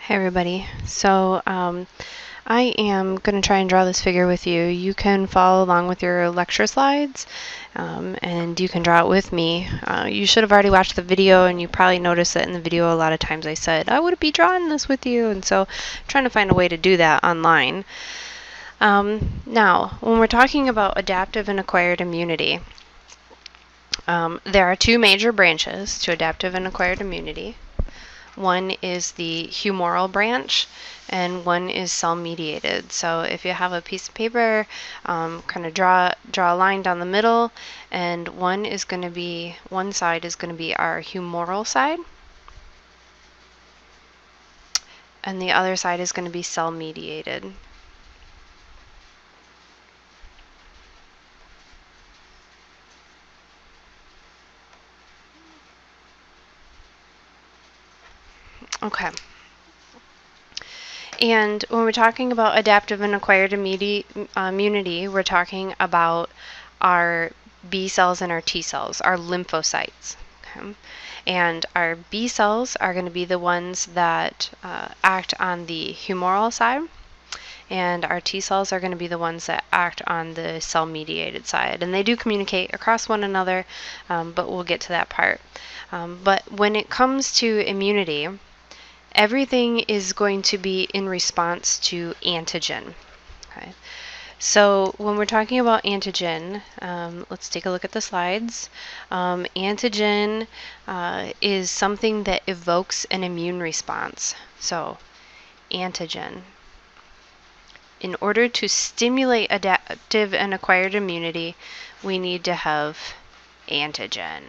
Hey everybody. I am going to try and draw this figure with you. You can follow along with your lecture slides and you can draw it with me. You should have already watched the video, and you probably noticed that in the video a lot of times I said I would be drawing this with you, and so I'm trying to find a way to do that online. Now, when we're talking about adaptive and acquired immunity, there are two major branches to adaptive and acquired immunity. One is the humoral branch, and one is cell-mediated. So if you have a piece of paper, kind of draw a line down the middle, and one side is going to be our humoral side, and the other side is going to be cell-mediated. Okay. And when we're talking about adaptive and acquired immunity, we're talking about our B cells and our T cells, our lymphocytes. Okay? And our B cells are going to be the ones that act on the humoral side, and our T cells are going to be the ones that act on the cell-mediated side. And they do communicate across one another, but we'll get to that part. But when it comes to immunity, everything is going to be in response to antigen. Okay. So when we're talking about antigen, let's take a look at the slides. Antigen is something that evokes an immune response. So antigen. In order to stimulate adaptive and acquired immunity, we need to have antigen.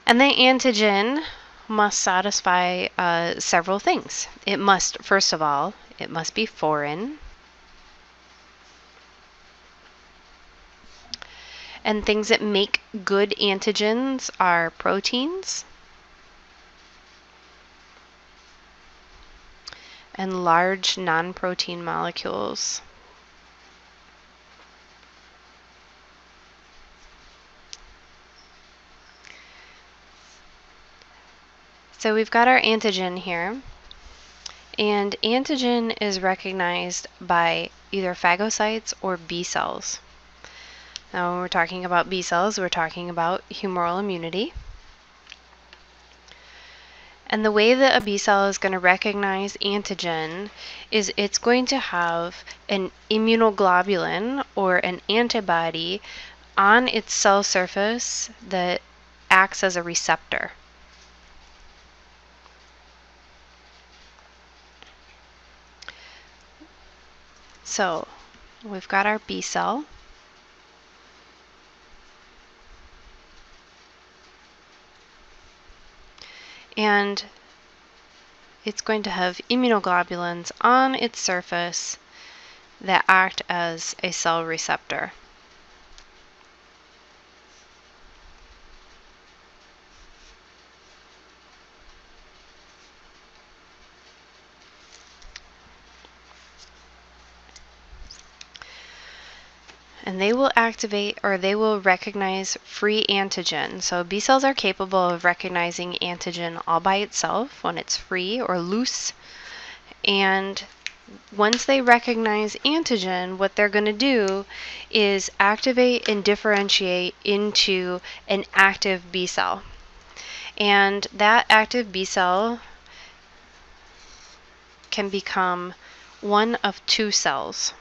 And the antigen must satisfy several things. It must, first of all, it must be foreign. And things that make good antigens are proteins and large non-protein molecules. So we've got our antigen here, and antigen is recognized by either phagocytes or B cells. Now when we're talking about B cells, we're talking about humoral immunity. And the way that a B cell is going to recognize antigen is it's going to have an immunoglobulin or an antibody on its cell surface that acts as a receptor. So we've got our B cell. And it's going to have immunoglobulins on its surface that act as a cell receptor. And they will activate, or they will recognize, free antigen. So B cells are capable of recognizing antigen all by itself when it's free or loose. And once they recognize antigen, what they're going to do is activate and differentiate into an active B cell. And that active B cell can become one of two cells.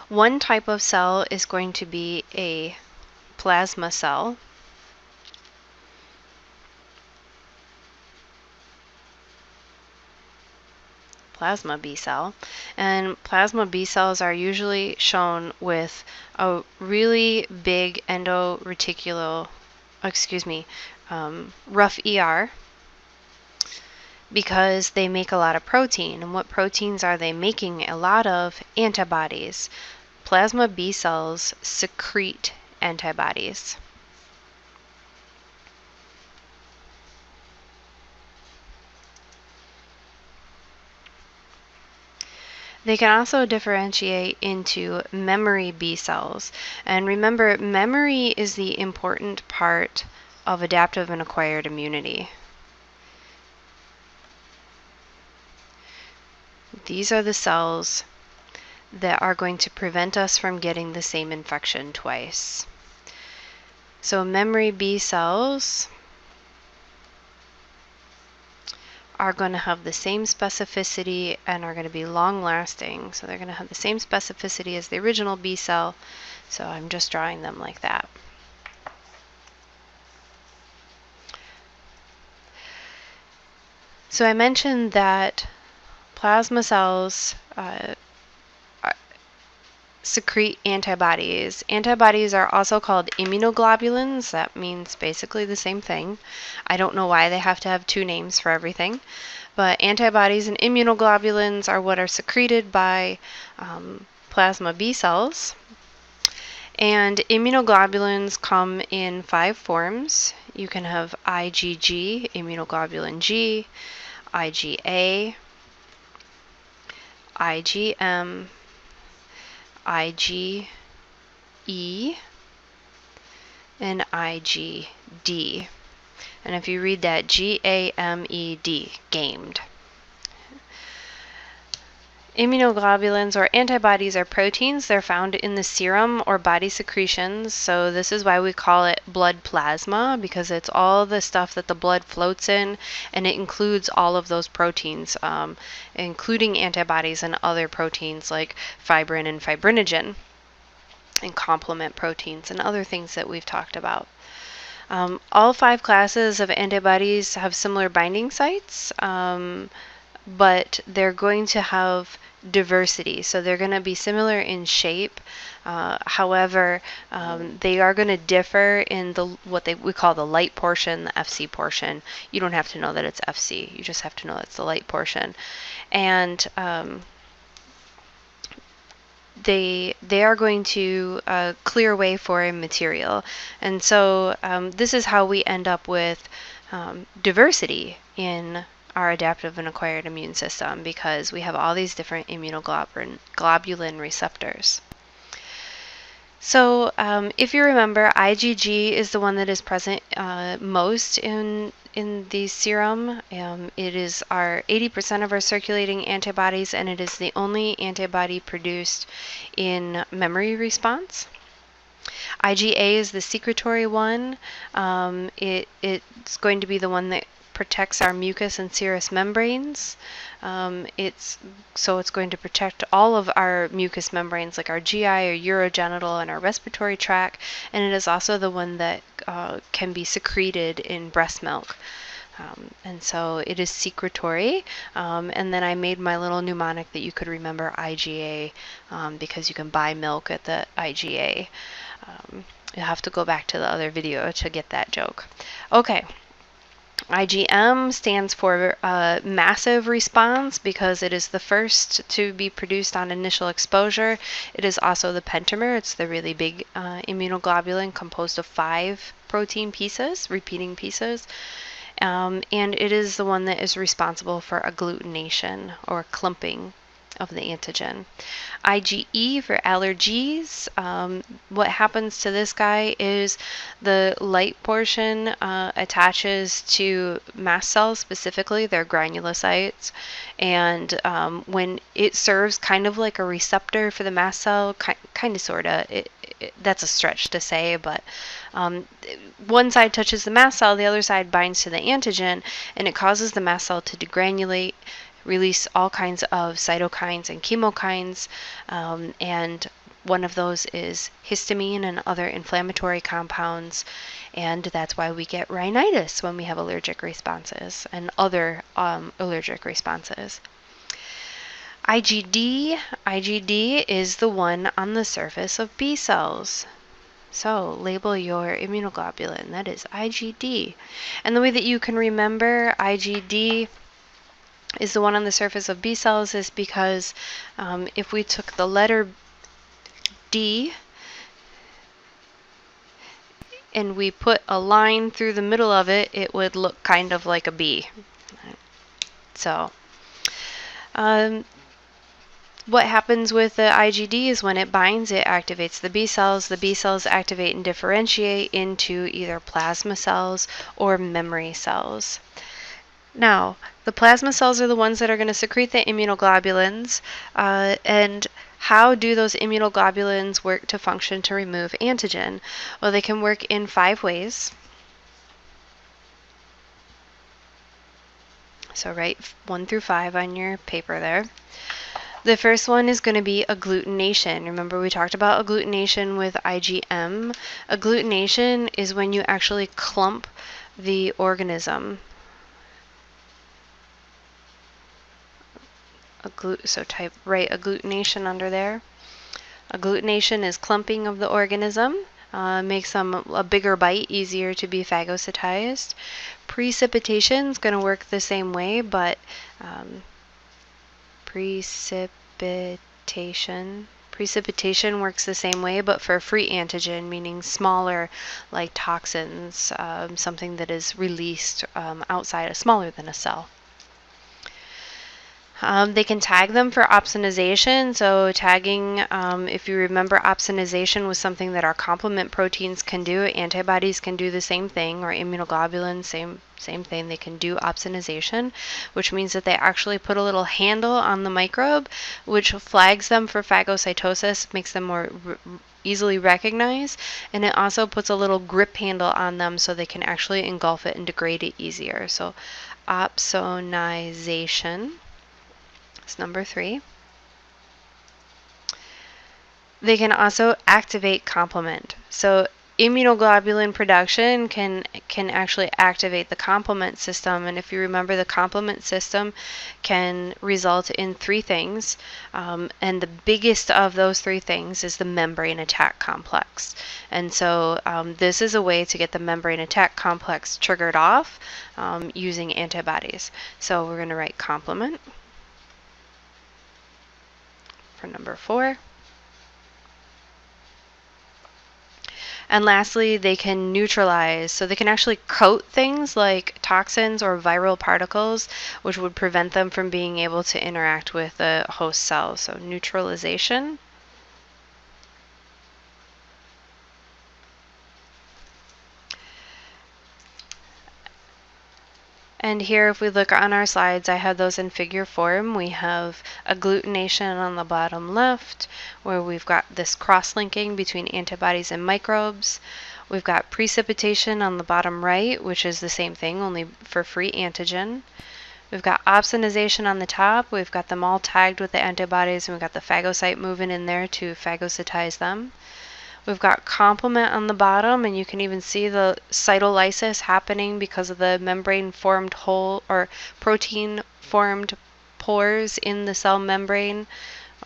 One type of cell is going to be a plasma cell. Plasma B cell. And plasma B cells are usually shown with a really big rough ER, because they make a lot of protein. And what proteins are they making? A lot of antibodies. Plasma B cells secrete antibodies. They can also differentiate into memory B cells. And remember, memory is the important part of adaptive and acquired immunity. these are the cells that are going to prevent us from getting the same infection twice. So memory B cells are going to have the same specificity and are going to be long-lasting. So they're going to have the same specificity as the original B cell. So I'm just drawing them like that. So I mentioned that plasma cells secrete antibodies. Antibodies are also called immunoglobulins. That means basically the same thing. I don't know why they have to have two names for everything, but antibodies and immunoglobulins are what are secreted by plasma B cells. And immunoglobulins come in 5 forms. You can have IgG, immunoglobulin G, IgA, IgM, IgE, and IgD. And if you read that, G-A-M-E-D, gamed. Immunoglobulins or antibodies are proteins. They're found in the serum or body secretions. So this is why we call it blood plasma, because it's all the stuff that the blood floats in, and it includes all of those proteins, including antibodies and other proteins like fibrin and fibrinogen, and complement proteins and other things that we've talked about. All 5 classes of antibodies have similar binding sites, but they're going to have diversity. So they're going to be similar in shape. However, they are going to differ in what we call the light portion, the FC portion. You don't have to know that it's FC. You just have to know it's the light portion. And they are going to clear way for a material. And so this is how we end up with diversity in our adaptive and acquired immune system, because we have all these different immunoglobulin receptors. So if you remember, IgG is the one that is present most in the serum. It is our 80% of our circulating antibodies, and it is the only antibody produced in memory response. IgA is the secretory one. It's going to be the one that protects our mucous and serous membranes. It's going to protect all of our mucous membranes, like our GI or urogenital and our respiratory tract, and it is also the one that can be secreted in breast milk. And so it is secretory, and then I made my little mnemonic that you could remember IgA, because you can buy milk at the IgA. You'll have to go back to the other video to get that joke. Okay. IgM stands for massive response, because it is the first to be produced on initial exposure. It is also the pentamer. It's the really big immunoglobulin composed of 5 protein pieces, repeating pieces. And it is the one that is responsible for agglutination or clumping of the antigen. IgE for allergies. What happens to this guy is the light portion attaches to mast cells, specifically their granulocytes, and when it serves kind of like a receptor for the mast cell, kind of sorta. That's a stretch to say, but one side touches the mast cell, the other side binds to the antigen, and it causes the mast cell to degranulate, release all kinds of cytokines and chemokines, and one of those is histamine and other inflammatory compounds, and that's why we get rhinitis when we have allergic responses and other allergic responses. IgD is the one on the surface of B cells. So label your immunoglobulin. That is IgD. And the way that you can remember IgD is the one on the surface of B cells is because if we took the letter D and we put a line through the middle of it, it would look kind of like a B. So what happens with the IgD is when it binds, it activates the B cells. The B cells activate and differentiate into either plasma cells or memory cells. Now, the plasma cells are the ones that are going to secrete the immunoglobulins, and how do those immunoglobulins work to function to remove antigen? Well, they can work in 5 ways. So write 1 through 5 on your paper there. The first one is going to be agglutination. Remember we talked about agglutination with IgM. Agglutination is when you actually clump the organism. So write agglutination under there. Agglutination is clumping of the organism. Makes them a bigger bite, easier to be phagocytized. Precipitation is going to work the same way, but precipitation works the same way, but for free antigen, meaning smaller, like toxins, something that is released outside, smaller than a cell. They can tag them for opsonization. So tagging, if you remember, opsonization was something that our complement proteins can do. Antibodies can do the same thing, or immunoglobulins, same thing. They can do opsonization, which means that they actually put a little handle on the microbe, which flags them for phagocytosis, makes them more easily recognized, and it also puts a little grip handle on them so they can actually engulf it and degrade it easier. So opsonization. Number 3. They can also activate complement. So immunoglobulin production can actually activate the complement system, and if you remember, the complement system can result in 3 things, and the biggest of those 3 things is the membrane attack complex. And so this is a way to get the membrane attack complex triggered off using antibodies. So we're going to write complement for number 4. And lastly, they can neutralize. So they can actually coat things like toxins or viral particles, which would prevent them from being able to interact with the host cell. So neutralization. And here, if we look on our slides, I have those in figure form. We have agglutination on the bottom left, where we've got this cross-linking between antibodies and microbes. We've got precipitation on the bottom right, which is the same thing, only for free antigen. We've got opsonization on the top. We've got them all tagged with the antibodies, and we've got the phagocyte moving in there to phagocytize them. We've got complement on the bottom, and you can even see the cytolysis happening because of the membrane-formed hole or protein-formed pores in the cell membrane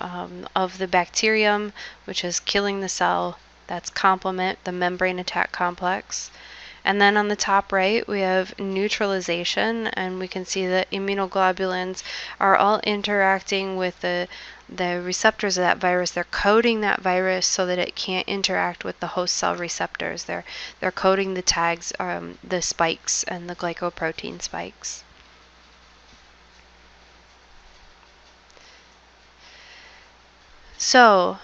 of the bacterium, which is killing the cell. That's complement, the membrane attack complex. And then on the top right, we have neutralization, and we can see that immunoglobulins are all interacting with the receptors of that virus. They're coding that virus so that it can't interact with the host cell receptors. They're coding the tags, the spikes and the glycoprotein spikes. So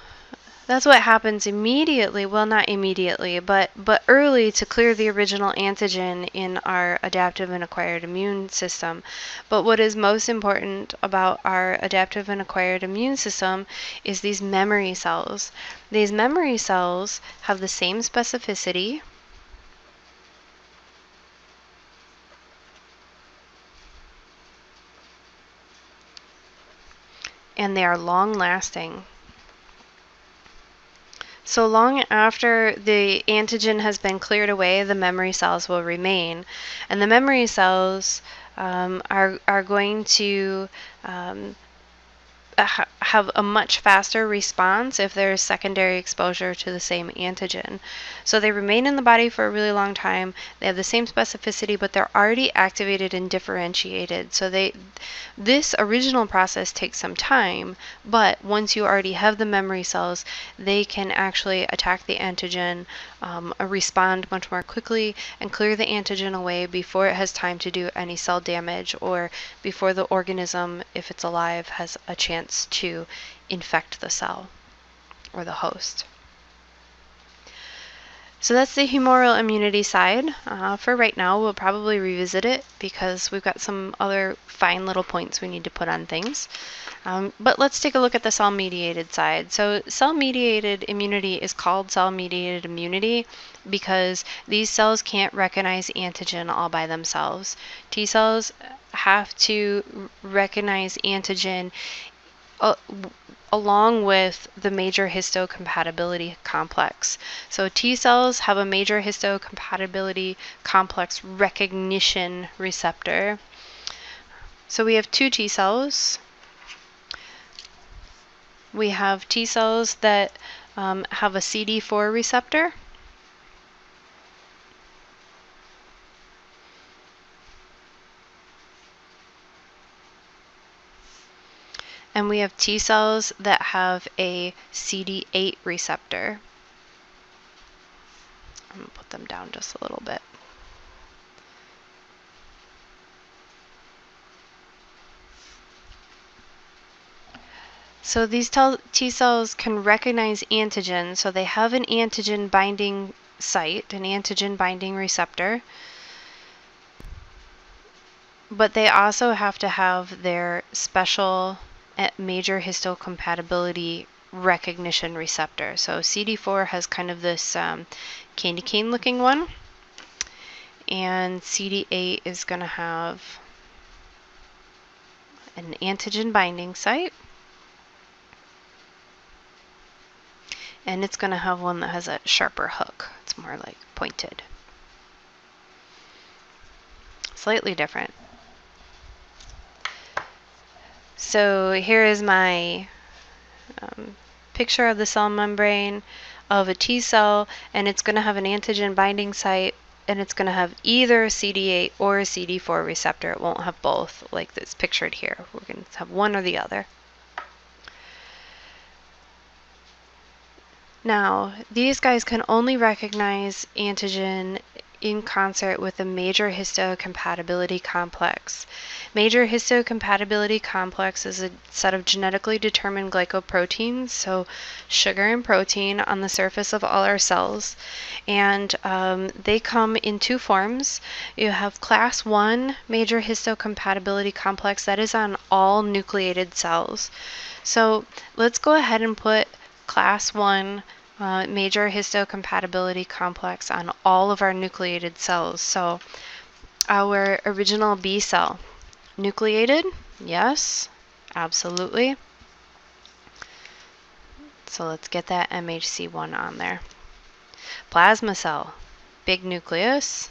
that's what happens immediately, well, not immediately, but early to clear the original antigen in our adaptive and acquired immune system. But what is most important about our adaptive and acquired immune system is these memory cells. These memory cells have the same specificity and they are long-lasting. So long after the antigen has been cleared away, the memory cells will remain. And the memory cells are going to have a much faster response if there is secondary exposure to the same antigen. So they remain in the body for a really long time. They have the same specificity, but they're already activated and differentiated. So this original process takes some time, but once you already have the memory cells, they can actually attack the antigen, respond much more quickly, and clear the antigen away before it has time to do any cell damage, or before the organism, if it's alive, has a chance to infect the cell or the host. So that's the humoral immunity side. For right now, we'll probably revisit it because we've got some other fine little points we need to put on things. But let's take a look at the cell-mediated side. So cell-mediated immunity is called cell-mediated immunity because these cells can't recognize antigen all by themselves. T cells have to recognize antigen along with the major histocompatibility complex. So T cells have a major histocompatibility complex recognition receptor. So we have two T cells. We have T cells that have a CD4 receptor. And we have T cells that have a CD8 receptor. I'm going to put them down just a little bit. So these T cells can recognize antigen, so they have an antigen binding site, an antigen binding receptor, but they also have to have their special major histocompatibility recognition receptor. So CD4 has kind of this candy cane looking one, and CD8 is going to have an antigen binding site, and it's going to have one that has a sharper hook. It's more like pointed. Slightly different. So here is my picture of the cell membrane of a T cell, and it's going to have an antigen binding site, and it's going to have either a CD8 or a CD4 receptor. It won't have both like it's pictured here. We're going to have one or the other. Now, these guys can only recognize antigen in concert with a major histocompatibility complex. Major histocompatibility complex is a set of genetically determined glycoproteins, so sugar and protein on the surface of all our cells, and they come in two forms. You have class 1 major histocompatibility complex that is on all nucleated cells. So let's go ahead and put class 1 major histocompatibility complex on all of our nucleated cells. So our original B cell, nucleated? Yes, absolutely. So let's get that MHC1 on there. Plasma cell, big nucleus,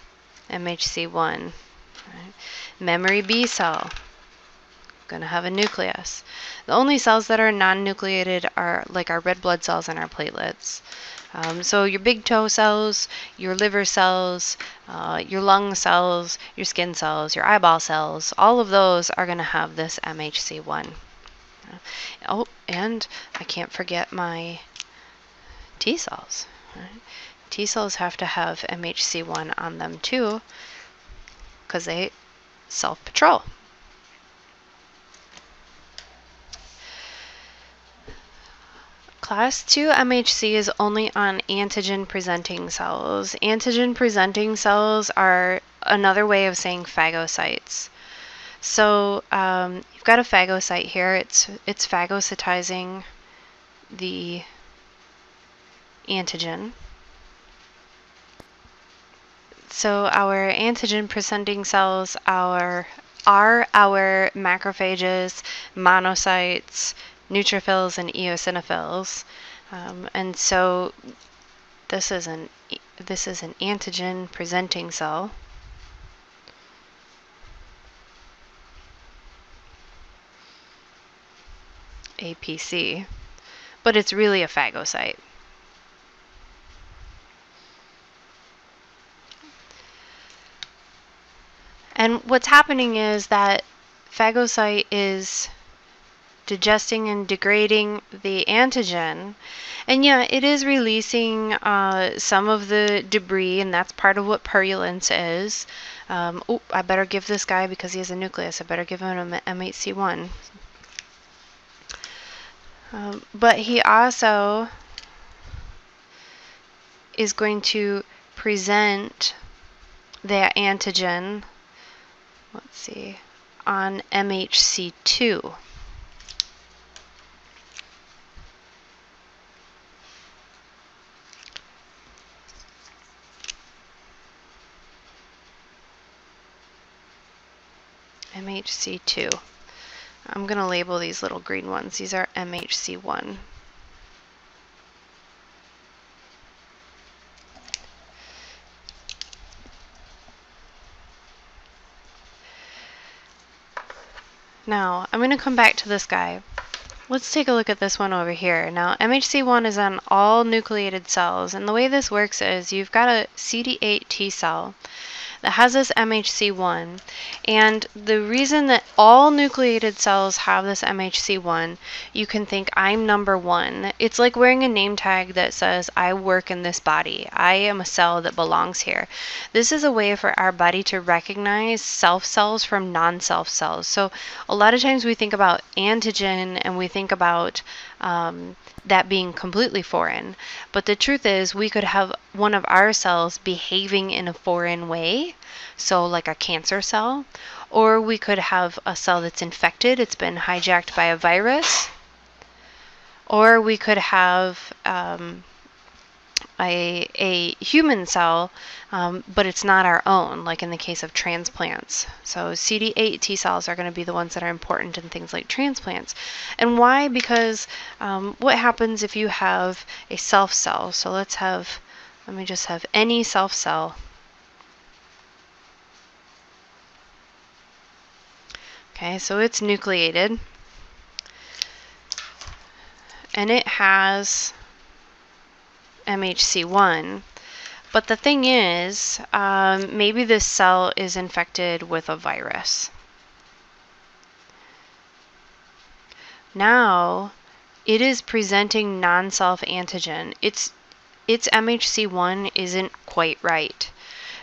MHC1. Right. Memory B cell, going to have a nucleus. The only cells that are non-nucleated are like our red blood cells and our platelets. So your big toe cells, your liver cells, your lung cells, your skin cells, your eyeball cells, all of those are going to have this MHC1. Oh, and I can't forget my T cells. Right? T cells have to have MHC1 on them too because they self-patrol. Class 2 MHC is only on antigen-presenting cells. Antigen-presenting cells are another way of saying phagocytes. So you've got a phagocyte here. It's phagocytizing the antigen. So our antigen-presenting cells are our macrophages, monocytes, neutrophils, and eosinophils, and so this is an antigen presenting cell. APC, but it's really a phagocyte. And what's happening is that phagocyte is digesting and degrading the antigen, and yeah, it is releasing some of the debris, and that's part of what purulence is. Oh, I better give this guy, because he has a nucleus, I better give him an MHC1. But he also is going to present that antigen, let's see, on MHC2. MHC2. I'm going to label these little green ones. These are MHC1. Now, I'm going to come back to this guy. Let's take a look at this one over here. Now, MHC1 is on all nucleated cells, and the way this works is you've got a CD8 T cell that has this MHC1, and the reason that all nucleated cells have this MHC1, you can think, I'm number one. It's like wearing a name tag that says, I work in this body. I am a cell that belongs here. This is a way for our body to recognize self cells from non-self cells. So a lot of times we think about antigen and we think about that being completely foreign. But the truth is we could have one of our cells behaving in a foreign way, so like a cancer cell, or we could have a cell that's infected, it's been hijacked by a virus, or we could have a human cell, but it's not our own, like in the case of transplants. So CD8 T cells are going to be the ones that are important in things like transplants. And why? Because what happens if you have a self cell? So let me just have any self cell. Okay, so it's nucleated, and it has MHC1. But the thing is, maybe this cell is infected with a virus. Now, it is presenting non-self antigen. Its MHC1 isn't quite right.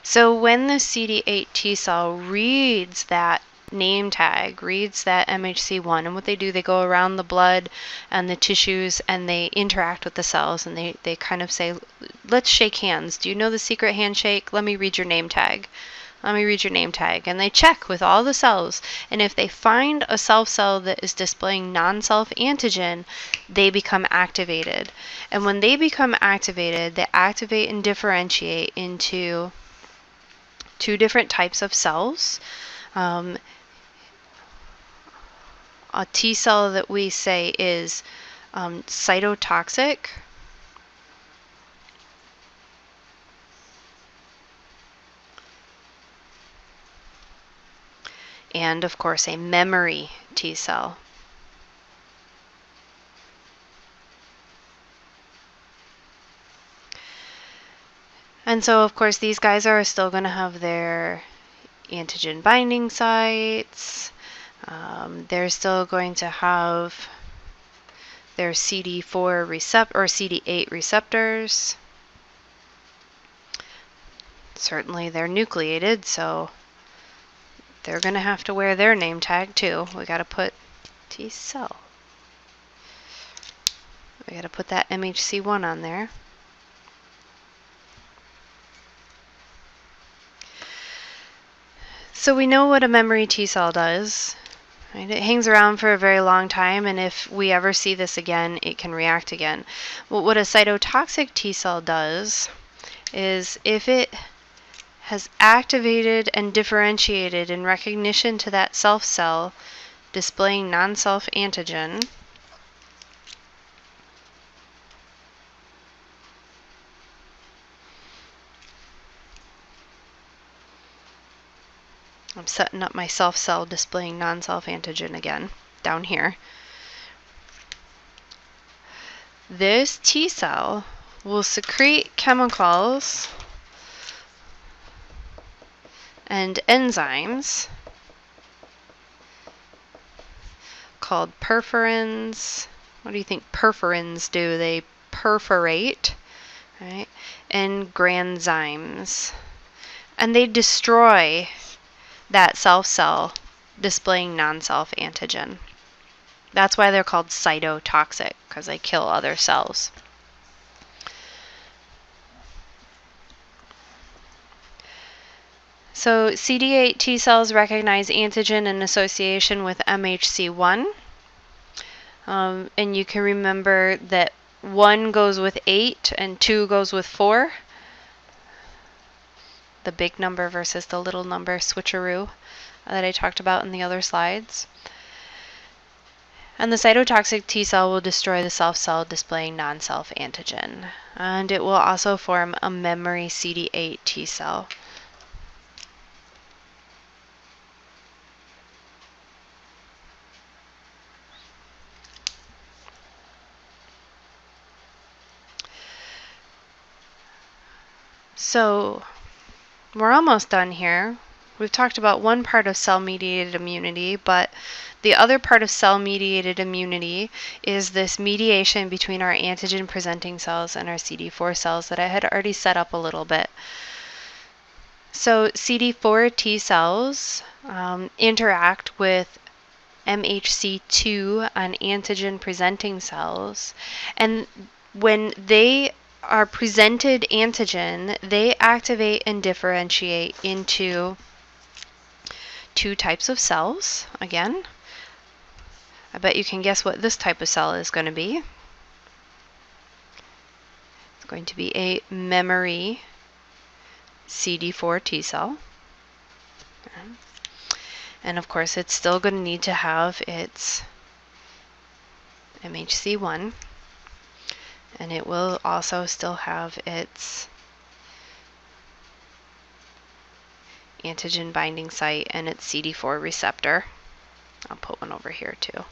So when the CD8 T cell reads that name tag, reads that MHC1, and what they do, they go around the blood and the tissues and they interact with the cells, and they kind of say, let's shake hands. Do you know the secret handshake? Let me read your name tag. Let me read your name tag. And they check with all the cells, and if they find a self cell that is displaying non-self antigen, they become activated. And when they become activated, they activate and differentiate into two different types of cells. A T cell that we say is cytotoxic, and of course a memory T cell. And so of course these guys are still going to have their antigen binding sites. They're still going to have their CD4 receptor or CD8 receptors. Certainly they're nucleated, so they're going to have to wear their name tag too. We got to put T cell. We got to put that MHC1 on there. So we know what a memory T cell does. Right? It hangs around for a very long time, and if we ever see this again, it can react again. But what a cytotoxic T cell does is if it has activated and differentiated in recognition to that self cell displaying non-self antigen, I'm setting up my self cell displaying non-self antigen again down here. This T cell will secrete chemicals and enzymes called perforins. What do you think perforins do? They perforate, right? And granzymes. And they destroy that self cell displaying non-self antigen. That's why they're called cytotoxic, because they kill other cells. So CD8 T cells recognize antigen in association with MHC1. And you can remember that 1 goes with 8 and 2 goes with 4. The big number versus the little number switcheroo that I talked about in the other slides. And the cytotoxic T cell will destroy the self cell displaying non-self antigen. And it will also form a memory CD8 T cell. So we're almost done here. We've talked about one part of cell-mediated immunity, but the other part of cell-mediated immunity is this mediation between our antigen-presenting cells and our CD4 cells that I had already set up a little bit. So CD4 T cells interact with MHC2 on antigen-presenting cells, and when they are presented antigen, they activate and differentiate into 2 types of cells. Again, I bet you can guess what this type of cell is going to be. It's going to be a memory CD4 T cell. And of course, it's still going to need to have its MHC1. And it will also still have its antigen binding site and its CD4 receptor. I'll put one over here too.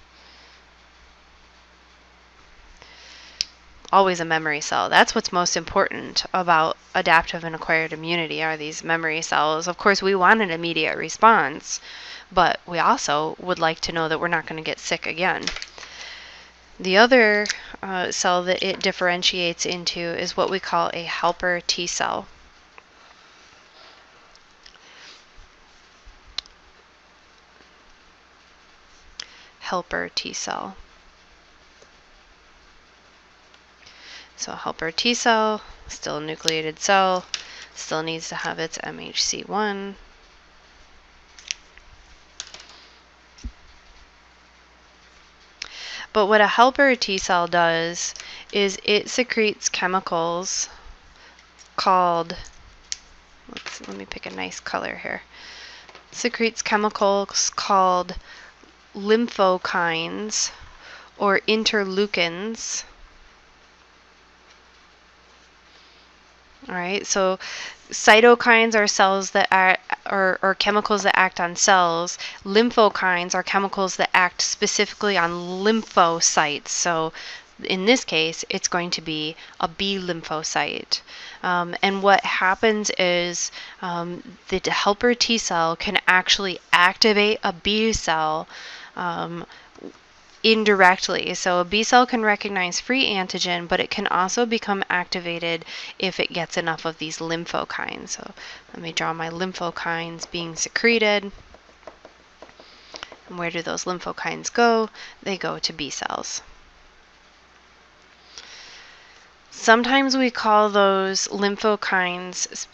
Always a memory cell. That's what's most important about adaptive and acquired immunity, are these memory cells. Of course, we want an immediate response, but we also would like to know that we're not going to get sick again. The other cell that it differentiates into is what we call a helper T cell. Helper T cell. So a helper T cell, still a nucleated cell, still needs to have its MHC1. But what a helper T cell does is it secretes chemicals called, let me pick a nice color here. It secretes chemicals called lymphokines or interleukins. All right, so cytokines are cells that are chemicals that act on cells. Lymphokines are chemicals that act specifically on lymphocytes. So in this case, it's going to be a B lymphocyte. And what happens is the helper T cell can actually activate a B cell indirectly. So a B cell can recognize free antigen, but it can also become activated if it gets enough of these lymphokines. So let me draw my lymphokines being secreted. And where do those lymphokines go? They go to B cells. Sometimes we call those lymphokines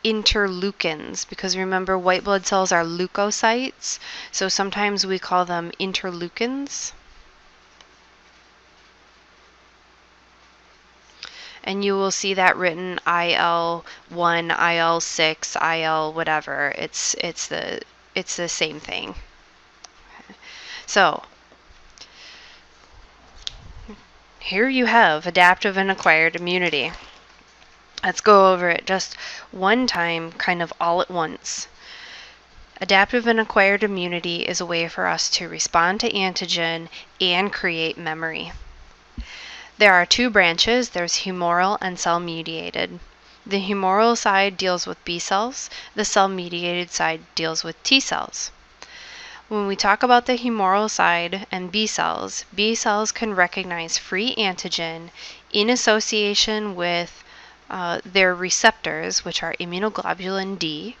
interleukins, because remember, white blood cells are leukocytes, so sometimes we call them interleukins. And you will see that written IL-1, IL-6, IL whatever. It's the same thing. Okay. So here you have adaptive and acquired immunity. Let's go over it just one time, kind of all at once. Adaptive and acquired immunity is a way for us to respond to antigen and create memory. There are 2 branches. There's humoral and cell-mediated. The humoral side deals with B cells. The cell-mediated side deals with T cells. When we talk about the humoral side and B cells can recognize free antigen in association with their receptors, which are immunoglobulin D,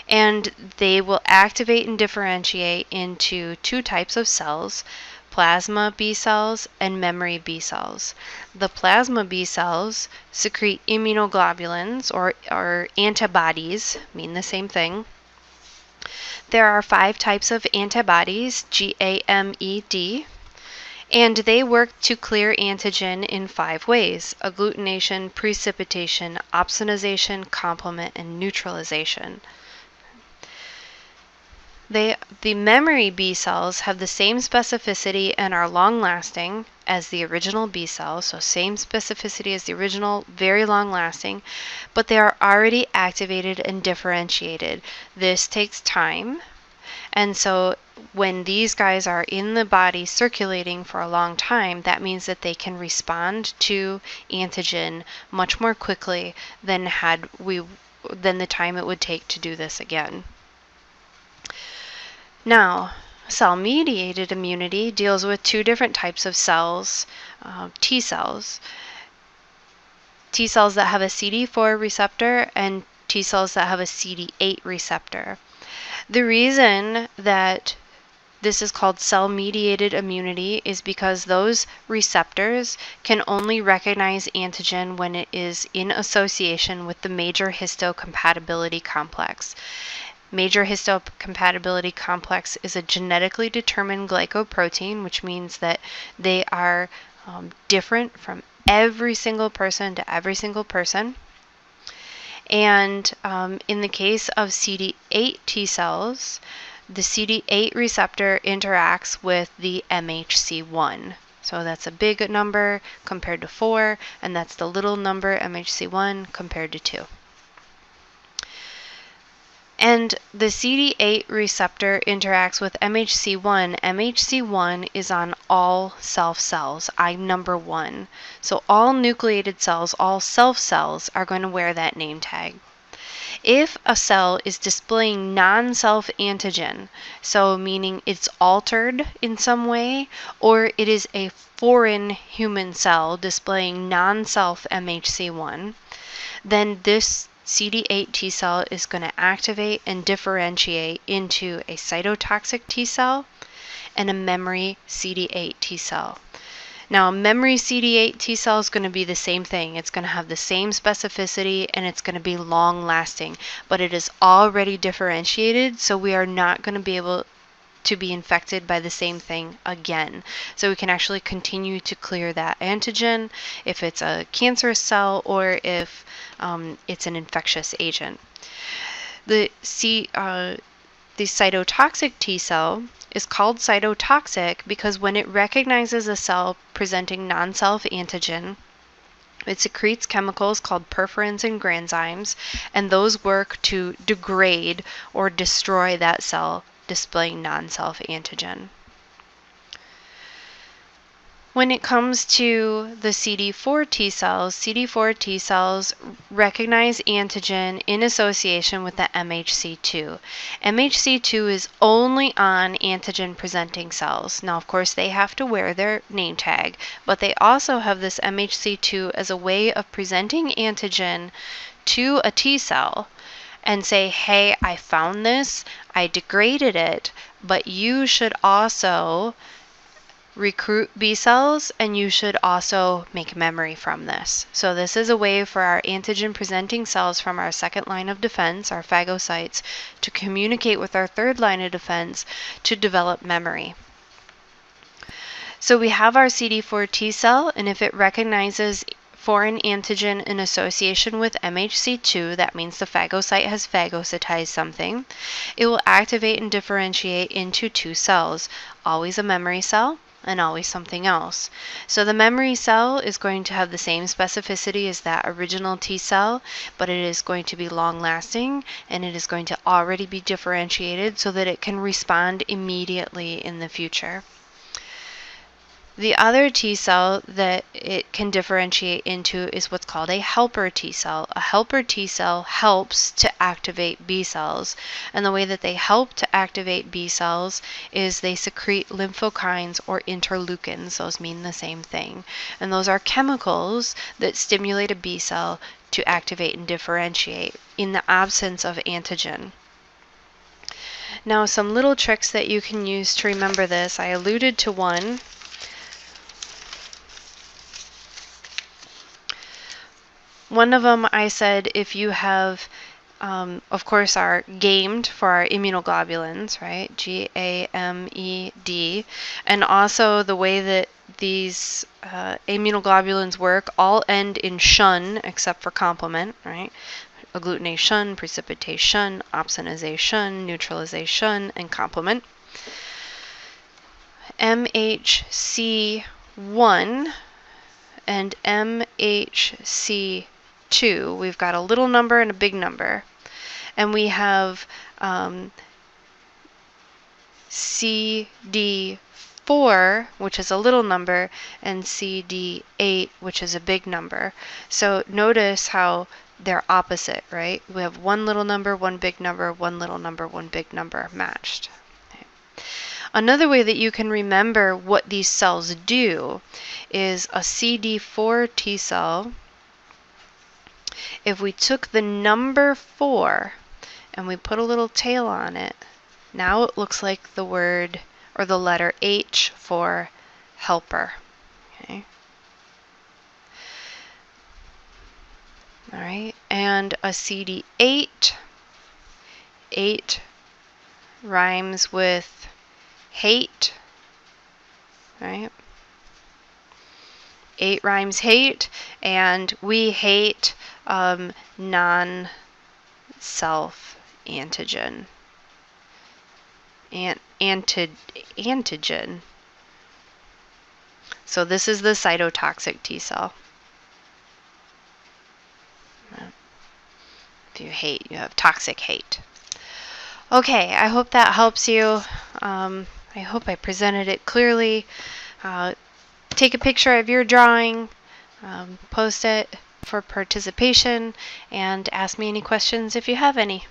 and they will activate and differentiate into 2 types of cells, plasma B cells and memory B cells. The plasma B cells secrete immunoglobulins or antibodies, mean the same thing. There are 5 types of antibodies, GAMED, and they work to clear antigen in 5 ways: agglutination, precipitation, opsonization, complement, and neutralization. The memory B cells have the same specificity and are long-lasting as the original B cells, so same specificity as the original, very long-lasting, but they are already activated and differentiated. This takes time, and so when these guys are in the body circulating for a long time, that means that they can respond to antigen much more quickly than the time it would take to do this again. Now, cell-mediated immunity deals with 2 different types of cells, T cells. T cells that have a CD4 receptor and T cells that have a CD8 receptor. The reason that this is called cell-mediated immunity is because those receptors can only recognize antigen when it is in association with the major histocompatibility complex. Major histocompatibility complex is a genetically determined glycoprotein, which means that they are different from every single person to every single person. And in the case of CD8 T cells, the CD8 receptor interacts with the MHC1. So that's a big number compared to 4, and that's the little number MHC1 compared to 2. And the CD8 receptor interacts with MHC1. MHC1 is on all self cells, I number 1. So all nucleated cells, all self cells, are going to wear that name tag. If a cell is displaying non-self antigen, so meaning it's altered in some way, or it is a foreign human cell displaying non-self MHC1, then this CD8 T cell is going to activate and differentiate into a cytotoxic T cell and a memory CD8 T cell. Now, a memory CD8 T cell is going to be the same thing. It's going to have the same specificity and it's going to be long-lasting, but it is already differentiated, so we are not going to be able to be infected by the same thing again. So we can actually continue to clear that antigen if it's a cancerous cell or if it's an infectious agent. The cytotoxic T cell is called cytotoxic because when it recognizes a cell presenting non-self antigen, it secretes chemicals called perforins and granzymes, and those work to degrade or destroy that cell displaying non-self antigen. When it comes to the CD4 T cells recognize antigen in association with the MHC2. MHC2 is only on antigen-presenting cells. Now, of course, they have to wear their name tag, but they also have this MHC2 as a way of presenting antigen to a T cell and say, hey, I found this, I degraded it, but you should also recruit B cells and you should also make memory from this. So this is a way for our antigen presenting cells from our second line of defense, our phagocytes, to communicate with our third line of defense to develop memory. So we have our CD4 T cell, and if it recognizes foreign antigen in association with MHC2, that means the phagocyte has phagocytized something, it will activate and differentiate into 2 cells, always a memory cell and always something else. So the memory cell is going to have the same specificity as that original T cell, but it is going to be long-lasting and it is going to already be differentiated so that it can respond immediately in the future. The other T cell that it can differentiate into is what's called a helper T cell. A helper T cell helps to activate B cells, and the way that they help to activate B cells is they secrete lymphokines or interleukins. Those mean the same thing, and those are chemicals that stimulate a B cell to activate and differentiate in the absence of antigen. Now, some little tricks that you can use to remember this. I alluded to one. One of them I said if you have, of course, our gamed for our immunoglobulins, right? GAMED. And also the way that these immunoglobulins work all end in shun except for complement, right? Agglutination, precipitation, opsonization, neutralization, and complement. MHC1 and MHC2, we've got a little number and a big number. And we have CD4, which is a little number, and CD8, which is a big number. So notice how they're opposite, right? We have one little number, one big number, one little number, one big number matched. Okay. Another way that you can remember what these cells do is a CD4 T cell. If we took the number 4 and we put a little tail on it, now it looks like the word or the letter H for helper. Okay. All right, and a CD8, 8 rhymes with hate, right? 8 rhymes hate, and we hate non-self antigen. Antigen. So this is the cytotoxic T cell. If you hate, you have toxic hate. Okay, I hope that helps you. I hope I presented it clearly. Take a picture of your drawing, post it for participation, and ask me any questions if you have any.